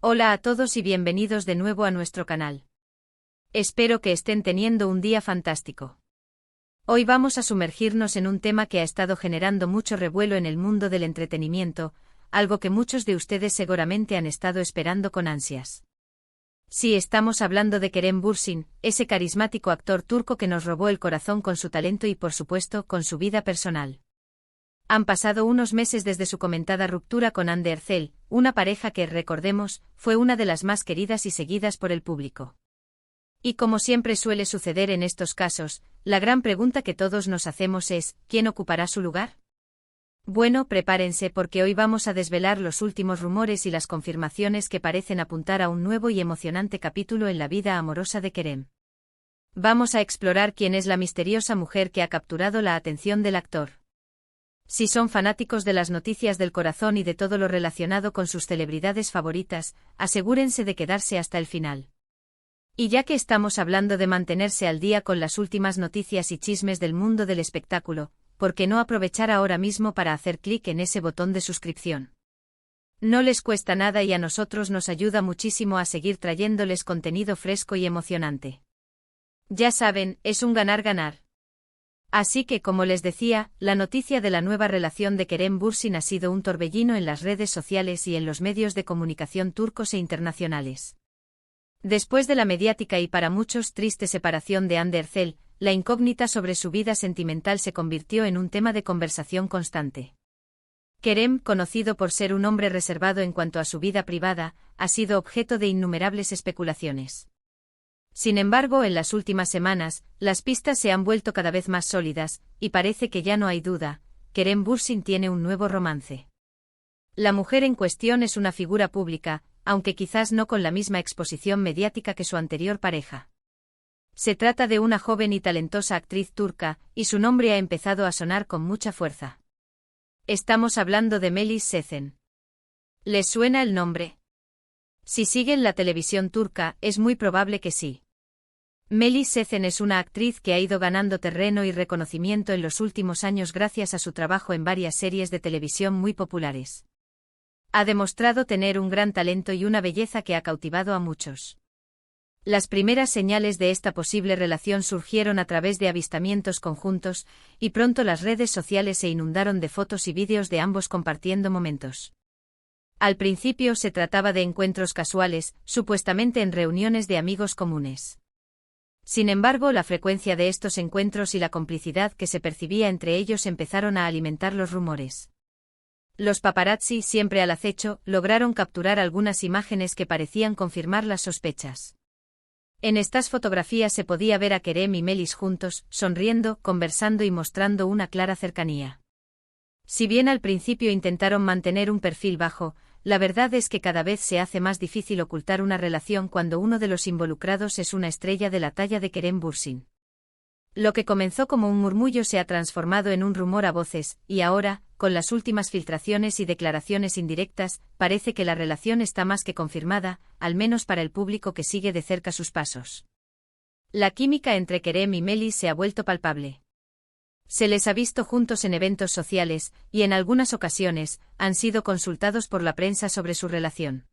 Hola a todos y bienvenidos de nuevo a nuestro canal. Espero que estén teniendo un día fantástico. Hoy vamos a sumergirnos en un tema que ha estado generando mucho revuelo en el mundo del entretenimiento, algo que muchos de ustedes seguramente han estado esperando con ansias. Sí, estamos hablando de Kerem Bürsin, ese carismático actor turco que nos robó el corazón con su talento y por supuesto con su vida personal. Han pasado unos meses desde su comentada ruptura con Hande Erçel, una pareja que, recordemos, fue una de las más queridas y seguidas por el público. Y como siempre suele suceder en estos casos, la gran pregunta que todos nos hacemos es, ¿quién ocupará su lugar? Bueno, prepárense porque hoy vamos a desvelar los últimos rumores y las confirmaciones que parecen apuntar a un nuevo y emocionante capítulo en la vida amorosa de Kerem. Vamos a explorar quién es la misteriosa mujer que ha capturado la atención del actor. Si son fanáticos de las noticias del corazón y de todo lo relacionado con sus celebridades favoritas, asegúrense de quedarse hasta el final. Y ya que estamos hablando de mantenerse al día con las últimas noticias y chismes del mundo del espectáculo, ¿por qué no aprovechar ahora mismo para hacer clic en ese botón de suscripción? No les cuesta nada y a nosotros nos ayuda muchísimo a seguir trayéndoles contenido fresco y emocionante. Ya saben, es un ganar-ganar. Así que, como les decía, la noticia de la nueva relación de Kerem Bürsin ha sido un torbellino en las redes sociales y en los medios de comunicación turcos e internacionales. Después de la mediática y para muchos triste separación de Hande Erçel, la incógnita sobre su vida sentimental se convirtió en un tema de conversación constante. Kerem, conocido por ser un hombre reservado en cuanto a su vida privada, ha sido objeto de innumerables especulaciones. Sin embargo, en las últimas semanas, las pistas se han vuelto cada vez más sólidas, y parece que ya no hay duda, Kerem Bürsin tiene un nuevo romance. La mujer en cuestión es una figura pública, aunque quizás no con la misma exposición mediática que su anterior pareja. Se trata de una joven y talentosa actriz turca, y su nombre ha empezado a sonar con mucha fuerza. Estamos hablando de Melis Sezen. ¿Les suena el nombre? Si siguen la televisión turca, es muy probable que sí. Melis Sezen es una actriz que ha ido ganando terreno y reconocimiento en los últimos años gracias a su trabajo en varias series de televisión muy populares. Ha demostrado tener un gran talento y una belleza que ha cautivado a muchos. Las primeras señales de esta posible relación surgieron a través de avistamientos conjuntos, y pronto las redes sociales se inundaron de fotos y vídeos de ambos compartiendo momentos. Al principio se trataba de encuentros casuales, supuestamente en reuniones de amigos comunes. Sin embargo, la frecuencia de estos encuentros y la complicidad que se percibía entre ellos empezaron a alimentar los rumores. Los paparazzi, siempre al acecho, lograron capturar algunas imágenes que parecían confirmar las sospechas. En estas fotografías se podía ver a Kerem y Melis juntos, sonriendo, conversando y mostrando una clara cercanía. Si bien al principio intentaron mantener un perfil bajo, la verdad es que cada vez se hace más difícil ocultar una relación cuando uno de los involucrados es una estrella de la talla de Kerem Bürsin. Lo que comenzó como un murmullo se ha transformado en un rumor a voces, y ahora, con las últimas filtraciones y declaraciones indirectas, parece que la relación está más que confirmada, al menos para el público que sigue de cerca sus pasos. La química entre Kerem y Melis se ha vuelto palpable. Se les ha visto juntos en eventos sociales, y en algunas ocasiones, han sido consultados por la prensa sobre su relación.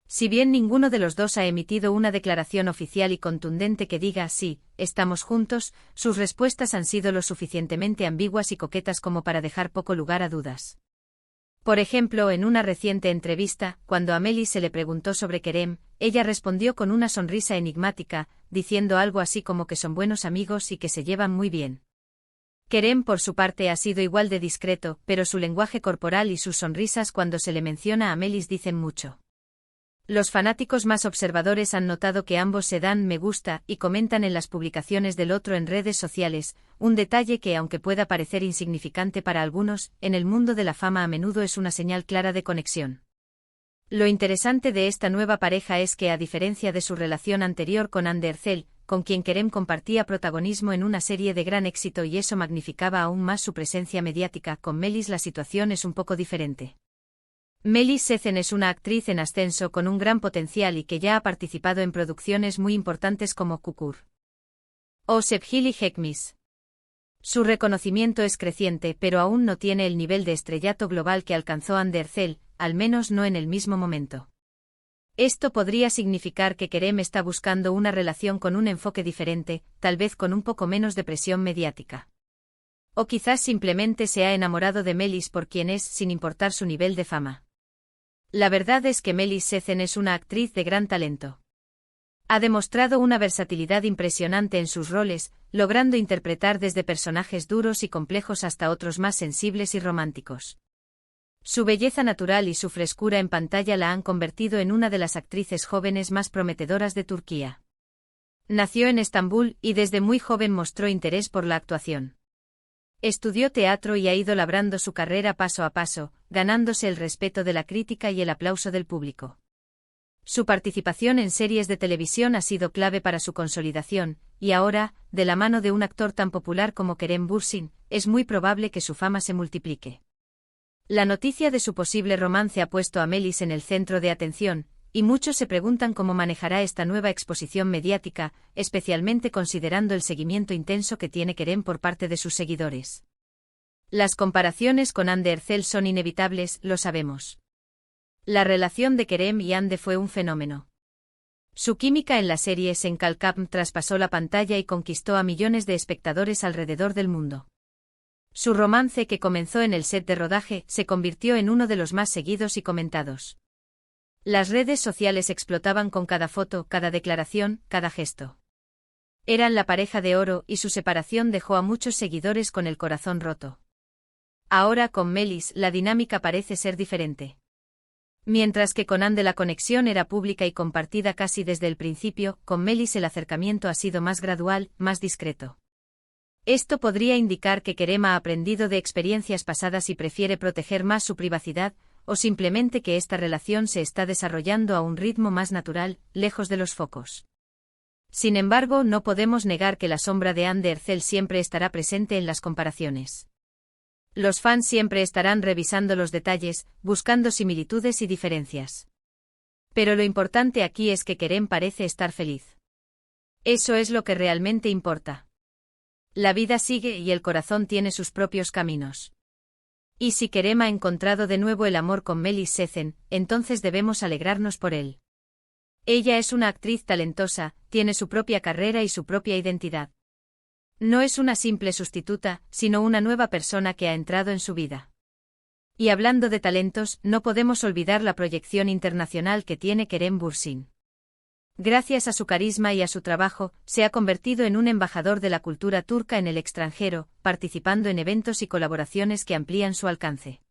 Si bien ninguno de los dos ha emitido una declaración oficial y contundente que diga sí, estamos juntos, sus respuestas han sido lo suficientemente ambiguas y coquetas como para dejar poco lugar a dudas. Por ejemplo, en una reciente entrevista, cuando a Melis se le preguntó sobre Kerem, ella respondió con una sonrisa enigmática, diciendo algo así como que son buenos amigos y que se llevan muy bien. Kerem por su parte ha sido igual de discreto, pero su lenguaje corporal y sus sonrisas cuando se le menciona a Melis dicen mucho. Los fanáticos más observadores han notado que ambos se dan me gusta y comentan en las publicaciones del otro en redes sociales, un detalle que aunque pueda parecer insignificante para algunos, en el mundo de la fama a menudo es una señal clara de conexión. Lo interesante de esta nueva pareja es que a diferencia de su relación anterior con Hande Erçel, con quien Kerem compartía protagonismo en una serie de gran éxito y eso magnificaba aún más su presencia mediática, con Melis la situación es un poco diferente. Melis Sezen es una actriz en ascenso con un gran potencial y que ya ha participado en producciones muy importantes como Kukur o Sevgili Hekmiş. Su reconocimiento es creciente pero aún no tiene el nivel de estrellato global que alcanzó Hande Erçel, al menos no en el mismo momento. Esto podría significar que Kerem está buscando una relación con un enfoque diferente, tal vez con un poco menos de presión mediática. O quizás simplemente se ha enamorado de Melis por quien es, sin importar su nivel de fama. La verdad es que Melis Sezen es una actriz de gran talento. Ha demostrado una versatilidad impresionante en sus roles, logrando interpretar desde personajes duros y complejos hasta otros más sensibles y románticos. Su belleza natural y su frescura en pantalla la han convertido en una de las actrices jóvenes más prometedoras de Turquía. Nació en Estambul y desde muy joven mostró interés por la actuación. Estudió teatro y ha ido labrando su carrera paso a paso, ganándose el respeto de la crítica y el aplauso del público. Su participación en series de televisión ha sido clave para su consolidación, y ahora, de la mano de un actor tan popular como Kerem Bürsin, es muy probable que su fama se multiplique. La noticia de su posible romance ha puesto a Melis en el centro de atención, y muchos se preguntan cómo manejará esta nueva exposición mediática, especialmente considerando el seguimiento intenso que tiene Kerem por parte de sus seguidores. Las comparaciones con Hande Erçel son inevitables, lo sabemos. La relación de Kerem y Hande fue un fenómeno. Su química en la serie Senkalkam traspasó la pantalla y conquistó a millones de espectadores alrededor del mundo. Su romance, que comenzó en el set de rodaje, se convirtió en uno de los más seguidos y comentados. Las redes sociales explotaban con cada foto, cada declaración, cada gesto. Eran la pareja de oro y su separación dejó a muchos seguidores con el corazón roto. Ahora con Melis la dinámica parece ser diferente. Mientras que con Hande la conexión era pública y compartida casi desde el principio, con Melis el acercamiento ha sido más gradual, más discreto. Esto podría indicar que Kerem ha aprendido de experiencias pasadas y prefiere proteger más su privacidad, o simplemente que esta relación se está desarrollando a un ritmo más natural, lejos de los focos. Sin embargo, no podemos negar que la sombra de Hande Erçel siempre estará presente en las comparaciones. Los fans siempre estarán revisando los detalles, buscando similitudes y diferencias. Pero lo importante aquí es que Kerem parece estar feliz. Eso es lo que realmente importa. La vida sigue y el corazón tiene sus propios caminos. Y si Kerem ha encontrado de nuevo el amor con Melis Sezen, entonces debemos alegrarnos por él. Ella es una actriz talentosa, tiene su propia carrera y su propia identidad. No es una simple sustituta, sino una nueva persona que ha entrado en su vida. Y hablando de talentos, no podemos olvidar la proyección internacional que tiene Kerem Bürsin. Gracias a su carisma y a su trabajo, se ha convertido en un embajador de la cultura turca en el extranjero, participando en eventos y colaboraciones que amplían su alcance.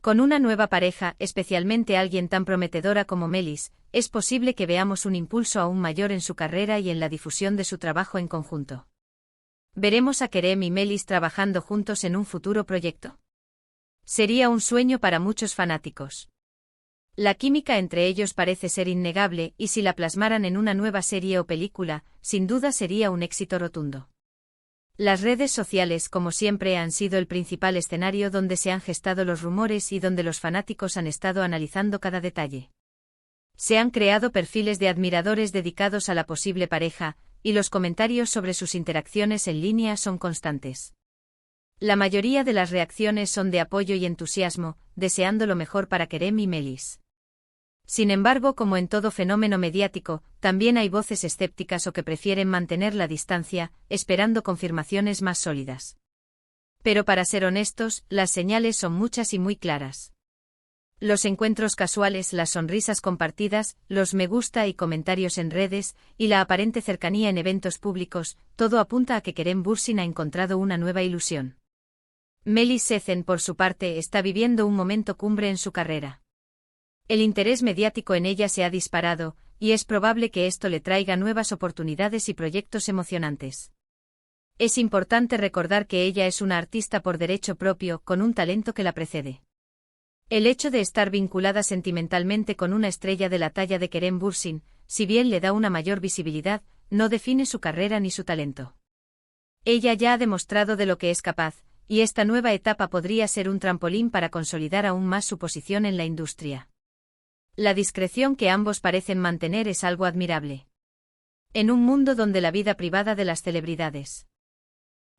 Con una nueva pareja, especialmente alguien tan prometedora como Melis, es posible que veamos un impulso aún mayor en su carrera y en la difusión de su trabajo en conjunto. ¿Veremos a Kerem y Melis trabajando juntos en un futuro proyecto? Sería un sueño para muchos fanáticos. La química entre ellos parece ser innegable y si la plasmaran en una nueva serie o película, sin duda sería un éxito rotundo. Las redes sociales, como siempre, han sido el principal escenario donde se han gestado los rumores y donde los fanáticos han estado analizando cada detalle. Se han creado perfiles de admiradores dedicados a la posible pareja, y los comentarios sobre sus interacciones en línea son constantes. La mayoría de las reacciones son de apoyo y entusiasmo, deseando lo mejor para Kerem y Melis. Sin embargo, como en todo fenómeno mediático, también hay voces escépticas o que prefieren mantener la distancia, esperando confirmaciones más sólidas. Pero para ser honestos, las señales son muchas y muy claras. Los encuentros casuales, las sonrisas compartidas, los me gusta y comentarios en redes, y la aparente cercanía en eventos públicos, todo apunta a que Kerem Bürsin ha encontrado una nueva ilusión. Melis Sezen, por su parte, está viviendo un momento cumbre en su carrera. El interés mediático en ella se ha disparado, y es probable que esto le traiga nuevas oportunidades y proyectos emocionantes. Es importante recordar que ella es una artista por derecho propio, con un talento que la precede. El hecho de estar vinculada sentimentalmente con una estrella de la talla de Kerem Bürsin, si bien le da una mayor visibilidad, no define su carrera ni su talento. Ella ya ha demostrado de lo que es capaz, y esta nueva etapa podría ser un trampolín para consolidar aún más su posición en la industria. La discreción que ambos parecen mantener es algo admirable. En un mundo donde la vida privada de las celebridades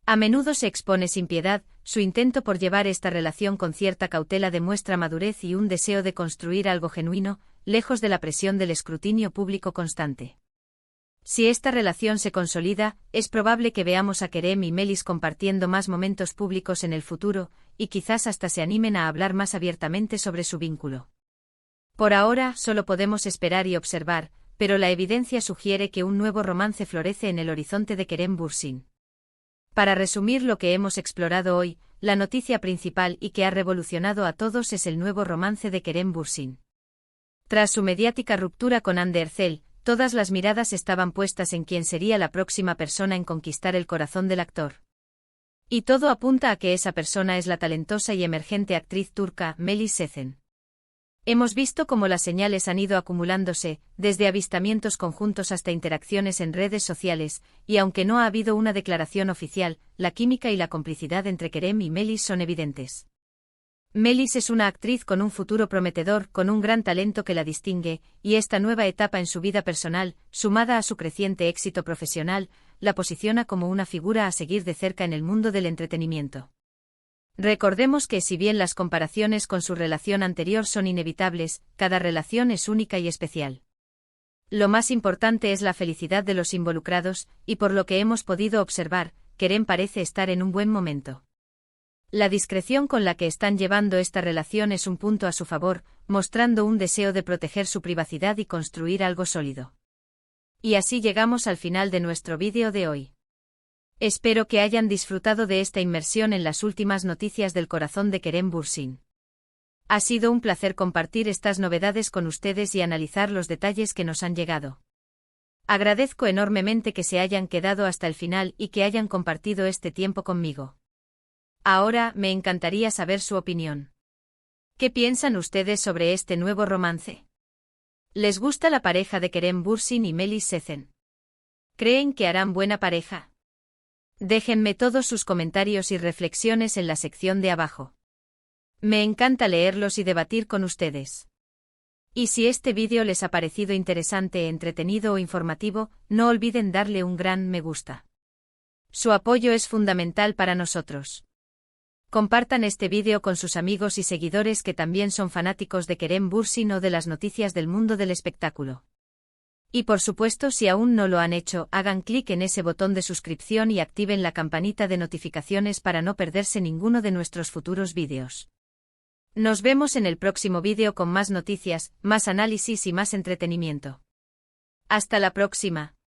a menudo se expone sin piedad, su intento por llevar esta relación con cierta cautela demuestra madurez y un deseo de construir algo genuino, lejos de la presión del escrutinio público constante. Si esta relación se consolida, es probable que veamos a Kerem y Melis compartiendo más momentos públicos en el futuro, y quizás hasta se animen a hablar más abiertamente sobre su vínculo. Por ahora, solo podemos esperar y observar, pero la evidencia sugiere que un nuevo romance florece en el horizonte de Kerem Bürsin. Para resumir lo que hemos explorado hoy, la noticia principal y que ha revolucionado a todos es el nuevo romance de Kerem Bürsin. Tras su mediática ruptura con Hande Erçel, todas las miradas estaban puestas en quién sería la próxima persona en conquistar el corazón del actor. Y todo apunta a que esa persona es la talentosa y emergente actriz turca Melis Sezen. Hemos visto cómo las señales han ido acumulándose, desde avistamientos conjuntos hasta interacciones en redes sociales, y aunque no ha habido una declaración oficial, la química y la complicidad entre Kerem y Melis son evidentes. Melis es una actriz con un futuro prometedor, con un gran talento que la distingue, y esta nueva etapa en su vida personal, sumada a su creciente éxito profesional, la posiciona como una figura a seguir de cerca en el mundo del entretenimiento. Recordemos que si bien las comparaciones con su relación anterior son inevitables, cada relación es única y especial. Lo más importante es la felicidad de los involucrados, y por lo que hemos podido observar, Kerem parece estar en un buen momento. La discreción con la que están llevando esta relación es un punto a su favor, mostrando un deseo de proteger su privacidad y construir algo sólido. Y así llegamos al final de nuestro vídeo de hoy. Espero que hayan disfrutado de esta inmersión en las últimas noticias del corazón de Kerem Bürsin. Ha sido un placer compartir estas novedades con ustedes y analizar los detalles que nos han llegado. Agradezco enormemente que se hayan quedado hasta el final y que hayan compartido este tiempo conmigo. Ahora, me encantaría saber su opinión. ¿Qué piensan ustedes sobre este nuevo romance? ¿Les gusta la pareja de Kerem Bürsin y Melis Sezen? ¿Creen que harán buena pareja? Déjenme todos sus comentarios y reflexiones en la sección de abajo. Me encanta leerlos y debatir con ustedes. Y si este vídeo les ha parecido interesante, entretenido o informativo, no olviden darle un gran me gusta. Su apoyo es fundamental para nosotros. Compartan este vídeo con sus amigos y seguidores que también son fanáticos de Kerem Bürsin o de las noticias del mundo del espectáculo. Y por supuesto, si aún no lo han hecho, hagan clic en ese botón de suscripción y activen la campanita de notificaciones para no perderse ninguno de nuestros futuros vídeos. Nos vemos en el próximo vídeo con más noticias, más análisis y más entretenimiento. Hasta la próxima.